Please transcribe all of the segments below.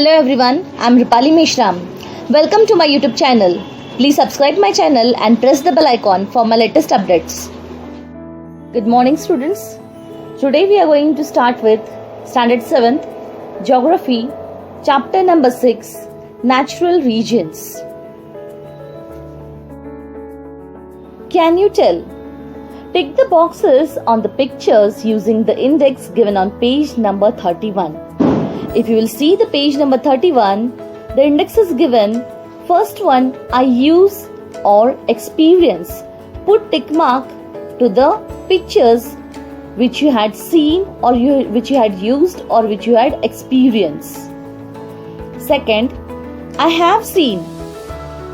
Hello everyone, I'm Rupali Mishram. Welcome to my YouTube channel. Please subscribe my channel and press the bell icon for my latest updates. Good morning students. Today we are going to start with Standard 7th, Geography, Chapter number 6, Natural Regions. Can you tell? Tick the boxes on the pictures using the index given on page number 31. If you will see the page number 31, the index is given. First one, I use or experience. Put tick mark to the pictures which you had seen or which you had used or which you had experienced. Second, I have seen.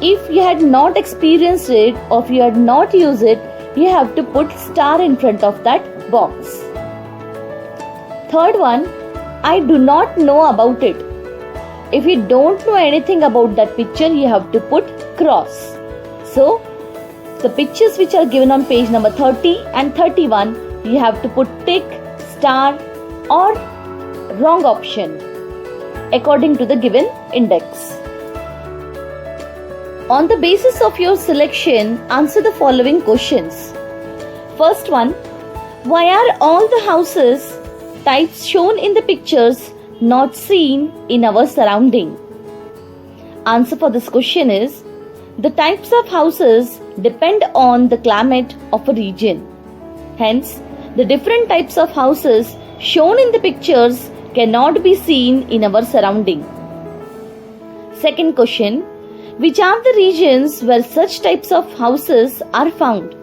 If you had not experienced it or if you had not used it, you have to put star in front of that box. Third one, I do not know about it. If you don't know anything about that picture, you have to put cross. So, the pictures which are given on page number 30 and 31, you have to put tick, star or wrong option according to the given index. On the basis of your selection, answer the following questions. First one, why are all the houses types shown in the pictures not seen in our surrounding? Answer for this question is, the types of houses depend on the climate of a region. Hence, the different types of houses shown in the pictures cannot be seen in our surrounding. Second question, which are the regions where such types of houses are found?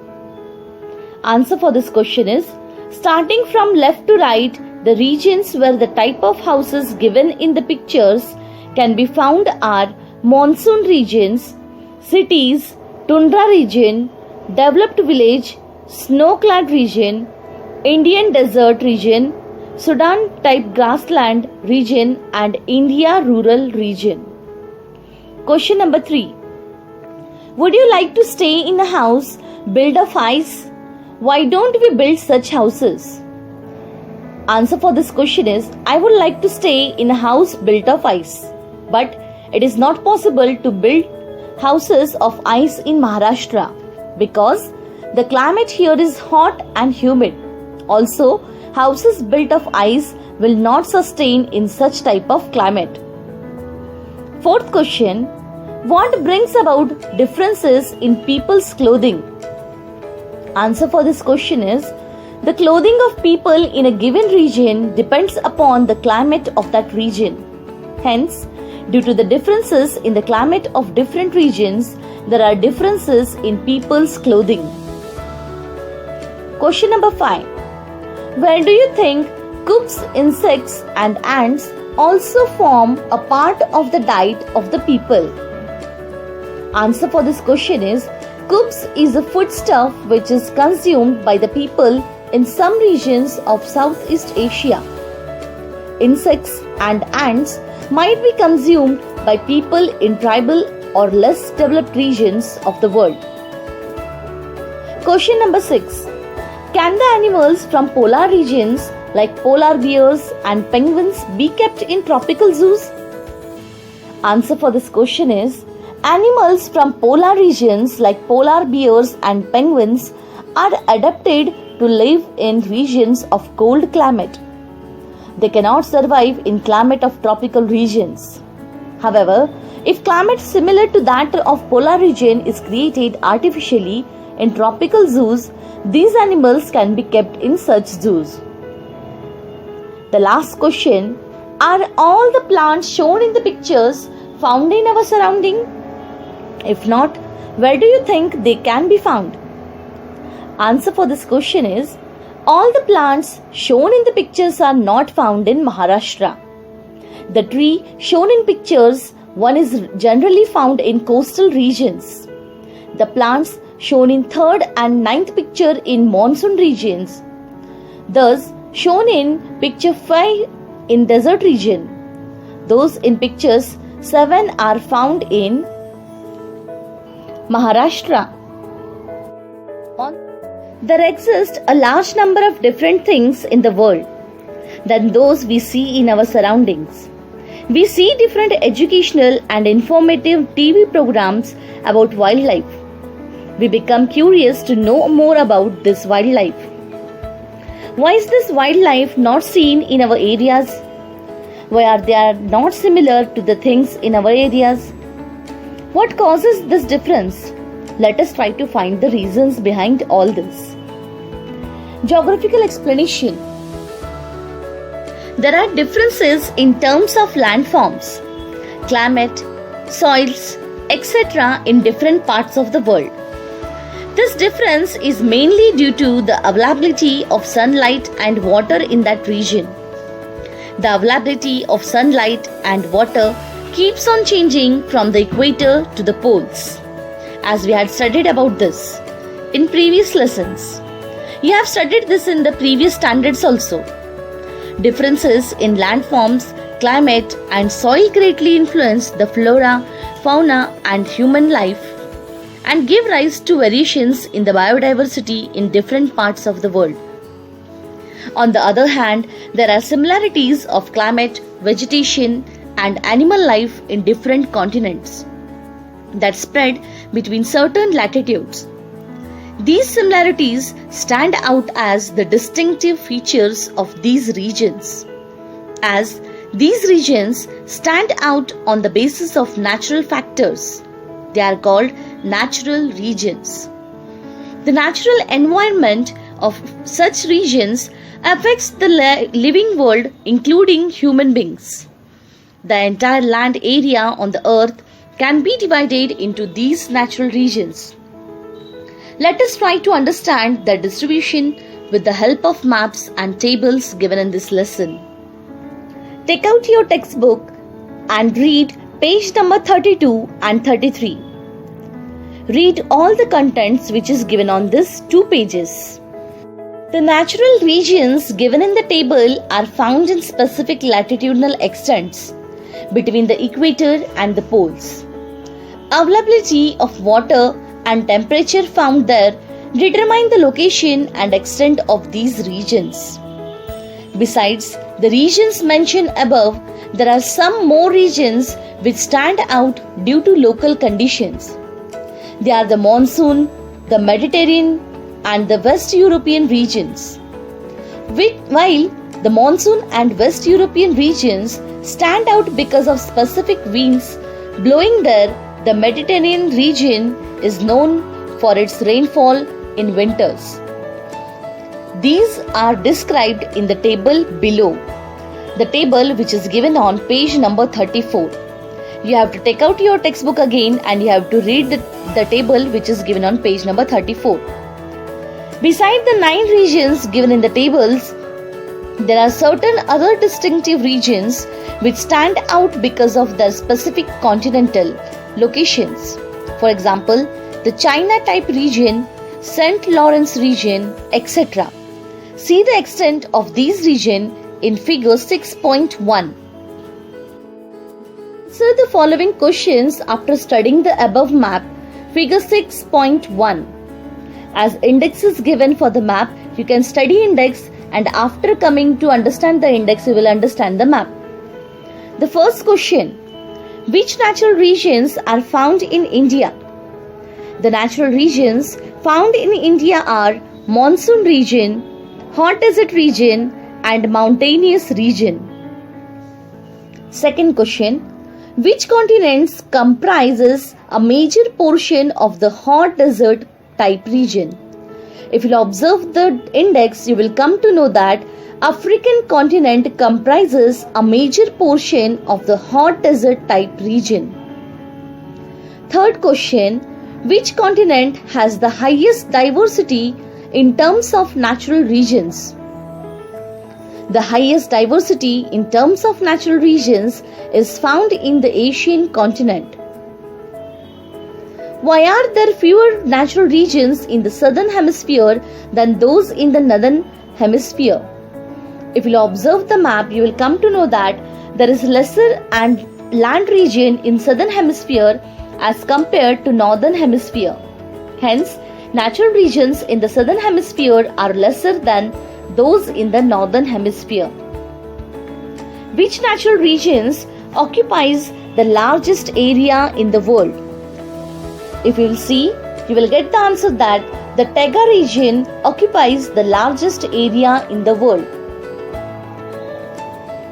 Answer for this question is, starting from left to right, the regions where the type of houses given in the pictures can be found are monsoon regions, cities, tundra region, developed village, snow-clad region, Indian desert region, Sudan type grassland region and India rural region. Question number 3. Would you like to stay in a house built of ice? Why don't we build such houses? Answer for this question is, I would like to stay in a house built of ice. But it is not possible to build houses of ice in Maharashtra because the climate here is hot and humid. Also, houses built of ice will not sustain in such type of climate. Fourth question, what brings about differences in people's clothing? Answer for this question is, the clothing of people in a given region depends upon the climate of that region. Hence, due to the differences in the climate of different regions, there are differences in people's clothing. Question number 5. Where do you think cooks, insects and ants also form a part of the diet of the people? Answer for this question is, cooks is a foodstuff which is consumed by the people in some regions of Southeast Asia. Insects and ants might be consumed by people in tribal or less developed regions of the world. Question number 6. Can the animals from polar regions like polar bears and penguins be kept in tropical zoos? Answer for this question is, animals from polar regions like polar bears and penguins are adapted to live in regions of cold climate. They cannot survive in climate of tropical regions. However, if climate similar to that of polar region is created artificially in tropical zoos, these animals can be kept in such zoos. The last question, are all the plants shown in the pictures found in our surrounding? If not, where do you think they can be found? Answer for this question is, all the plants shown in the pictures are not found in Maharashtra. The tree shown in pictures, one is generally found in coastal regions. The plants shown in 3rd and 9th picture in monsoon regions. Thus, shown in picture 5 in desert region. Those in pictures 7 are found in Maharashtra. There exist a large number of different things in the world than those we see in our surroundings. We see different educational and informative TV programs about wildlife. We become curious to know more about this wildlife. Why is this wildlife not seen in our areas? Why are they not similar to the things in our areas? What causes this difference? Let us try to find the reasons behind all this. Geographical explanation. There are differences in terms of landforms, climate, soils, etc. in different parts of the world. This difference is mainly due to the availability of sunlight and water in that region. The availability of sunlight and water keeps on changing from the equator to the poles, as we had studied about this in previous lessons. You have studied this in the previous standards also. Differences in landforms, climate and soil greatly influence the flora, fauna and human life and give rise to variations in the biodiversity in different parts of the world. On the other hand, there are similarities of climate, vegetation and animal life in different continents that spread between certain latitudes. These similarities stand out as the distinctive features of these regions, as these regions stand out on the basis of natural factors. They are called natural regions. The natural environment of such regions affects the living world, including human beings. The entire land area on the earth can be divided into these natural regions. Let us try to understand the distribution with the help of maps and tables given in this lesson. Take out your textbook and read page number 32 and 33. Read all the contents which is given on these 2 pages. The natural regions given in the table are found in specific latitudinal extents between the equator and the poles. Availability of water and temperature found there determine the location and extent of these regions. Besides the regions mentioned above, there are some more regions which stand out due to local conditions. They are the monsoon, the Mediterranean and the West European regions. While the monsoon and West European regions stand out because of specific winds blowing there, the Mediterranean region is known for its rainfall in winters. These are described in the table below, the table which is given on page number 34. You have to take out your textbook again and you have to read the table which is given on page number 34. Beside the 9 regions given in the tables, there are certain other distinctive regions which stand out because of their specific continental locations. For example, the China type region, St. Lawrence region, etc. See the extent of these regions in figure 6.1. Answer the following questions after studying the above map, figure 6.1. As index is given for the map, you can study index and after coming to understand the index, you will understand the map. The first question. Which natural regions are found in India? The natural regions found in India are monsoon region, hot desert region and mountainous region. Second question. Which continents comprises a major portion of the hot desert type region? If you observe the index, you will come to know that African continent comprises a major portion of the hot desert type region. Third question. Which continent has the highest diversity in terms of natural regions? The highest diversity in terms of natural regions is found in the Asian continent. Why are there fewer natural regions in the southern hemisphere than those in the northern hemisphere? If you observe the map, you will come to know that there is lesser and land region in southern hemisphere as compared to northern hemisphere. Hence, natural regions in the southern hemisphere are lesser than those in the northern hemisphere. Which natural regions occupies the largest area in the world? If you will see, you will get the answer that the Taiga region occupies the largest area in the world.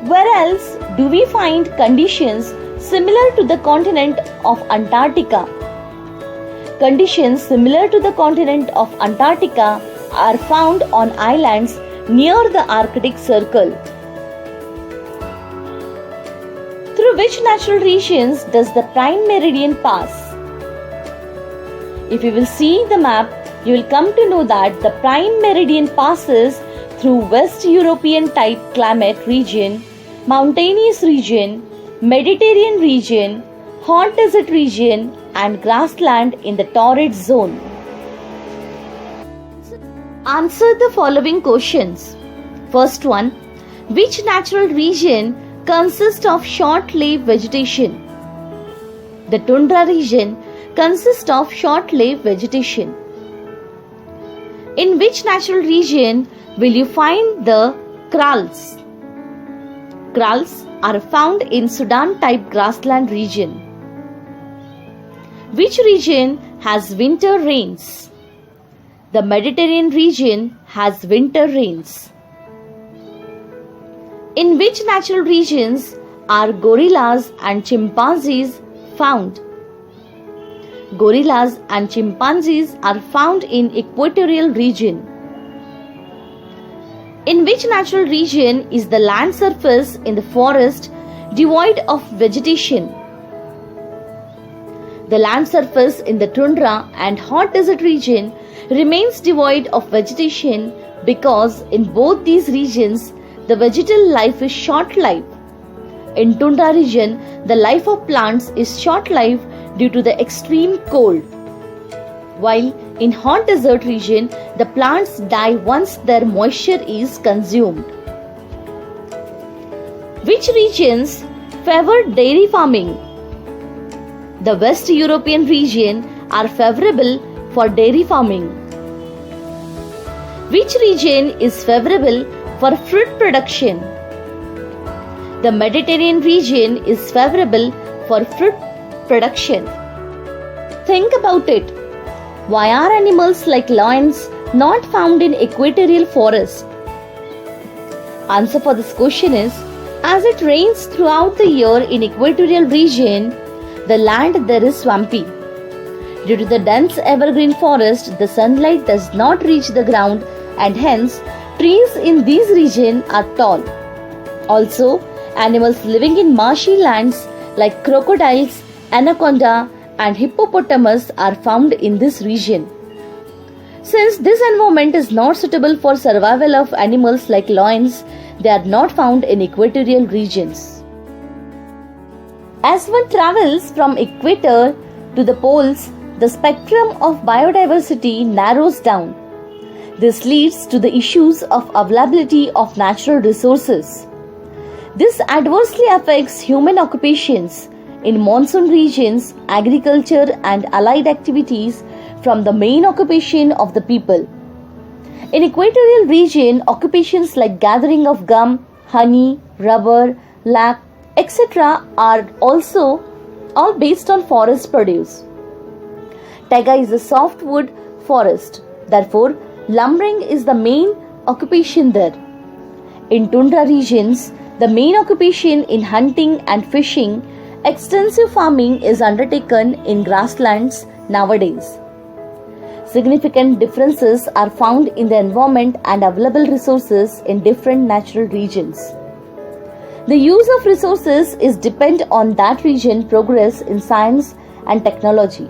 Where else do we find conditions similar to the continent of Antarctica? Conditions similar to the continent of Antarctica are found on islands near the Arctic Circle. Through which natural regions does the prime meridian pass? If you will see the map, you will come to know that the prime meridian passes through West European type climate region, mountainous region, Mediterranean region, hot desert region and grassland in the torrid zone. Answer the following questions. First one, which natural region consists of short-lived vegetation? The tundra region consists of short-lived vegetation. In which natural region will you find the kraals? Kraals are found in Sudan type grassland region. Which region has winter rains? The Mediterranean region has winter rains. In which natural regions are gorillas and chimpanzees found? Gorillas and chimpanzees are found in equatorial region. In which natural region is the land surface in the forest devoid of vegetation? The land surface in the tundra and hot desert region remains devoid of vegetation because in both these regions the vegetal life is short-lived. In tundra region, the life of plants is short-lived due to the extreme cold, while in hot desert region, the plants die once their moisture is consumed. Which regions favor dairy farming? The West European region are favorable for dairy farming. Which region is favorable for fruit production? The Mediterranean region is favorable for fruit production. Think about it. Why are animals like lions not found in equatorial forest? Answer for this question is, as it rains throughout the year in equatorial region, the land there is swampy. Due to the dense evergreen forest, the sunlight does not reach the ground and hence trees in these regions are tall. Also, animals living in marshy lands like crocodiles, anaconda and hippopotamus are found in this region. Since this environment is not suitable for survival of animals like lions, they are not found in equatorial regions. As one travels from equator to the poles, the spectrum of biodiversity narrows down. This leads to the issues of availability of natural resources. This adversely affects human occupations in monsoon regions, agriculture and allied activities from the main occupation of the people. In equatorial region, occupations like gathering of gum, honey, rubber, lac, etc. are also all based on forest produce. Taiga is a softwood forest. Therefore, lumbering is the main occupation there. In tundra regions, the main occupation in hunting and fishing, extensive farming is undertaken in grasslands nowadays. Significant differences are found in the environment and available resources in different natural regions. The use of resources is dependent on that region progress in science and technology.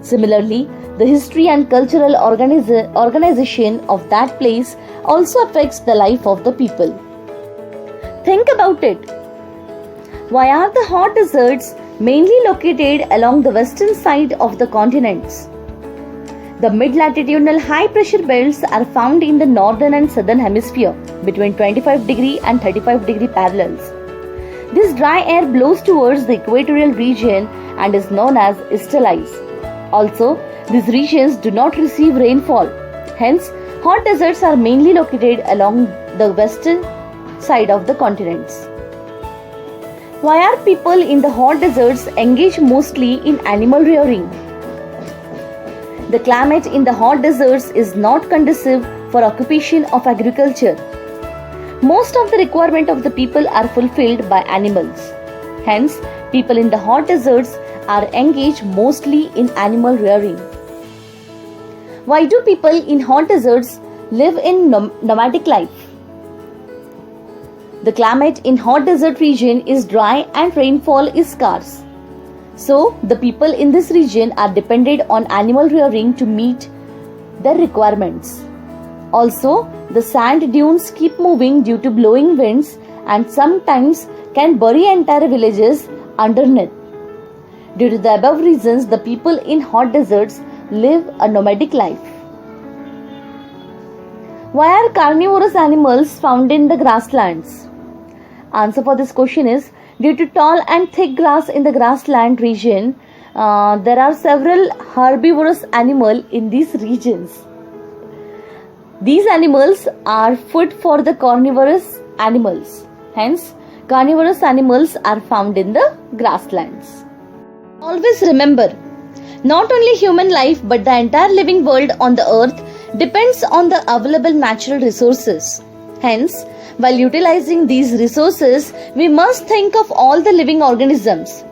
Similarly, the history and cultural organization of that place also affects the life of the people. Think about it. Why are the hot deserts mainly located along the western side of the continents? The mid-latitudinal high-pressure belts are found in the northern and southern hemisphere between 25° and 35° parallels. This dry air blows towards the equatorial region and is known as easterl ice. Also, these regions do not receive rainfall. Hence, hot deserts are mainly located along the western side of the continents. Why are people in the hot deserts engaged mostly in animal rearing? The climate in the hot deserts is not conducive for occupation of agriculture. Most of the requirement of the people are fulfilled by animals. Hence, people in the hot deserts are engaged mostly in animal rearing. Why do people in hot deserts live in nomadic life? The climate in hot desert region is dry and rainfall is scarce. So, the people in this region are dependent on animal rearing to meet their requirements. Also, the sand dunes keep moving due to blowing winds and sometimes can bury entire villages underneath. Due to the above reasons, the people in hot deserts live a nomadic life. Why are carnivorous animals found in the grasslands? Answer for this question is, due to tall and thick grass in the grassland region, there are several herbivorous animals in these regions. These animals are food for the carnivorous animals. Hence, carnivorous animals are found in the grasslands. Always remember, not only human life but the entire living world on the earth depends on the available natural resources. Hence, while utilizing these resources, we must think of all the living organisms.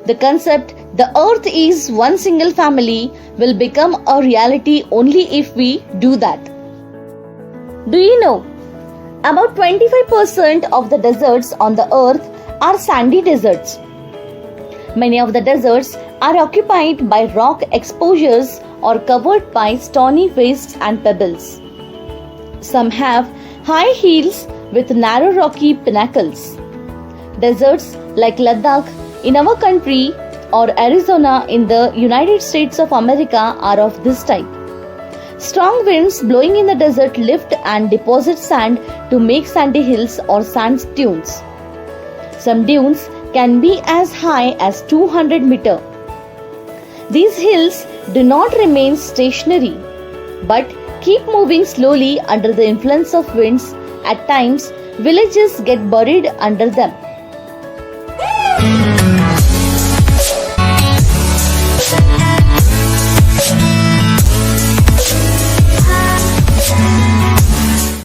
The concept, the earth is one single family, will become a reality only if we do that. Do you know? About 25% of the deserts on the earth are sandy deserts. Many of the deserts are occupied by rock exposures or covered by stony wastes and pebbles. Some have high hills with narrow rocky pinnacles. Deserts like Ladakh in our country or Arizona in the United States of America are of this type. Strong winds blowing in the desert lift and deposit sand to make sandy hills or sand dunes. Some dunes can be as high as 200 meters. These hills do not remain stationary but keep moving slowly under the influence of winds. At times, villages get buried under them.